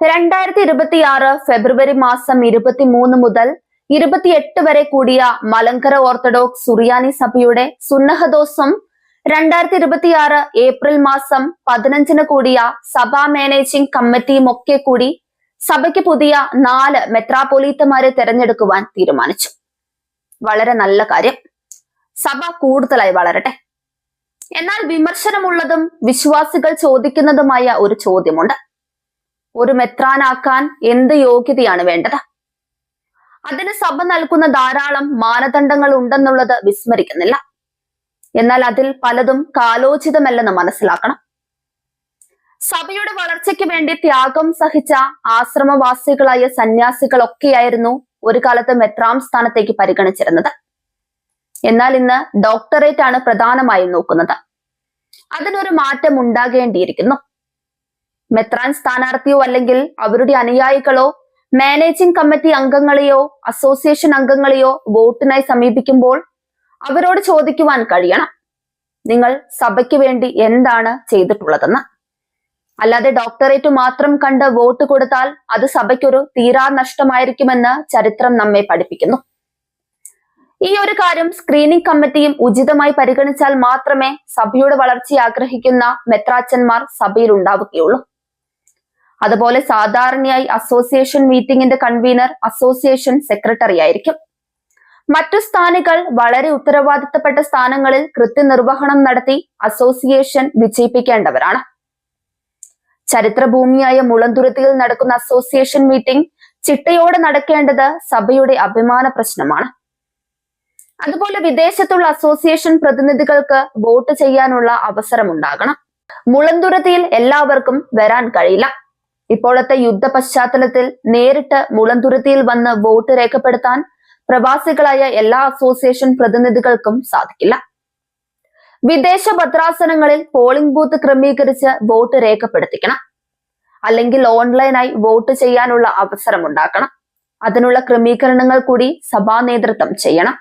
2026 ഫെബ്രുവരി മാസം 23 മുതൽ 28 വരെ കൂടിയ മലങ്കര ഓർത്തഡോക്സ് സുറിയാനി സഭയുടെ സുന്നഹദോസും 2026 ഏപ്രിൽ മാസം 15 കൂടിയ സഭാ മാനേജിംഗ് കമ്മിറ്റിയും ഒക്കെ കൂടി സഭയ്ക്ക് പുതിയ 4 മെത്രാപ്പൊലീത്തമാരെ തെരഞ്ഞെടുക്കുവാൻ തീരുമാനിച്ചു. വളരെ നല്ല കാര്യം. സഭ കൂടുതലായി വളരട്ടെ. എന്നാൽ വിമർശനമുള്ളതും വിശ്വാസികൾ ചോദിക്കുന്നതുമായ ഒരു ചോദ്യമുണ്ട്. ഒരു മെത്രാനാക്കാൻ എന്ത് യോഗ്യതയാണ് വേണ്ടത്? അതിന് സഭ നൽകുന്ന ധാരാളം മാനദണ്ഡങ്ങൾ ഉണ്ടെന്നുള്ളത് വിസ്മരിക്കുന്നില്ല. എന്നാൽ അതിൽ പലതും കാലോചിതമല്ലെന്ന് മനസ്സിലാക്കണം. സഭയുടെ വളർച്ചയ്ക്ക് വേണ്ടി ത്യാഗം സഹിച്ച ആശ്രമവാസികളായ സന്യാസികളൊക്കെയായിരുന്നു ഒരു കാലത്ത് മെത്രാം സ്ഥാനത്തേക്ക് പരിഗണിച്ചിരുന്നത്. എന്നാൽ ഇന്ന് ഡോക്ടറേറ്റ് ആണ് പ്രധാനമായും നോക്കുന്നത്. അതിനൊരു മാറ്റം ഉണ്ടാകേണ്ടിയിരിക്കുന്നു. മെത്രാൻ സ്ഥാനാർത്ഥിയോ അല്ലെങ്കിൽ അവരുടെ അനുയായികളോ മാനേജിംഗ് കമ്മിറ്റി അംഗങ്ങളെയോ അസോസിയേഷൻ അംഗങ്ങളെയോ വോട്ടിനായി സമീപിക്കുമ്പോൾ അവരോട് ചോദിക്കുവാൻ കഴിയണം, നിങ്ങൾ സഭയ്ക്ക് വേണ്ടി എന്താണ് ചെയ്തിട്ടുള്ളതെന്ന്. അല്ലാതെ ഡോക്ടറേറ്റ് മാത്രം കണ്ട് വോട്ട് കൊടുത്താൽ അത് സഭയ്ക്കൊരു തീരാ നഷ്ടമായിരിക്കുമെന്ന് ചരിത്രം നമ്മെ പഠിപ്പിക്കുന്നു. ഈ ഒരു കാര്യം സ്ക്രീനിംഗ് കമ്മിറ്റിയും ഉചിതമായി പരിഗണിച്ചാൽ മാത്രമേ സഭയുടെ വളർച്ചയെ ആഗ്രഹിക്കുന്ന മെത്രാച്ചന്മാർ സഭയിൽ ഉണ്ടാവുകയുള്ളൂ. അതുപോലെ സാധാരണയായി അസോസിയേഷൻ മീറ്റിംഗിന്റെ കൺവീനർ അസോസിയേഷൻ സെക്രട്ടറി ആയിരിക്കും. മറ്റു സ്ഥാനികൾ വളരെ ഉത്തരവാദിത്തപ്പെട്ട സ്ഥാനങ്ങളിൽ കൃത്യനിർവഹണം നടത്തി അസോസിയേഷൻ വിജയിപ്പിക്കേണ്ടവരാണ്. ചരിത്രഭൂമിയായ മുളന്തുരുത്തിയിൽ നടക്കുന്ന അസോസിയേഷൻ മീറ്റിംഗ് ചിട്ടയോടെ നടക്കേണ്ടത് സഭയുടെ അഭിമാന പ്രശ്നമാണ്. അതുപോലെ വിദേശത്തുള്ള അസോസിയേഷൻ പ്രതിനിധികൾക്ക് വോട്ട് ചെയ്യാനുള്ള അവസരമുണ്ടാകണം. മുളന്തുരുത്തിയിൽ എല്ലാവർക്കും വരാൻ കഴിയില്ല. ഇപ്പോഴത്തെ യുദ്ധ പശ്ചാത്തലത്തിൽ നേരിട്ട് മുളന്തുരുത്തിയിൽ വന്ന് വോട്ട് രേഖപ്പെടുത്താൻ പ്രവാസികളായ എല്ലാ അസോസിയേഷൻ പ്രതിനിധികൾക്കും സാധിക്കില്ല. വിദേശ ഭദ്രാസനങ്ങളിൽ പോളിംഗ് ബൂത്ത് ക്രമീകരിച്ച് വോട്ട് രേഖപ്പെടുത്തിക്കണം. അല്ലെങ്കിൽ ഓൺലൈനായി വോട്ട് ചെയ്യാനുള്ള അവസരം ഉണ്ടാക്കണം. അതിനുള്ള ക്രമീകരണങ്ങൾ കൂടി സഭാ നേതൃത്വം ചെയ്യണം.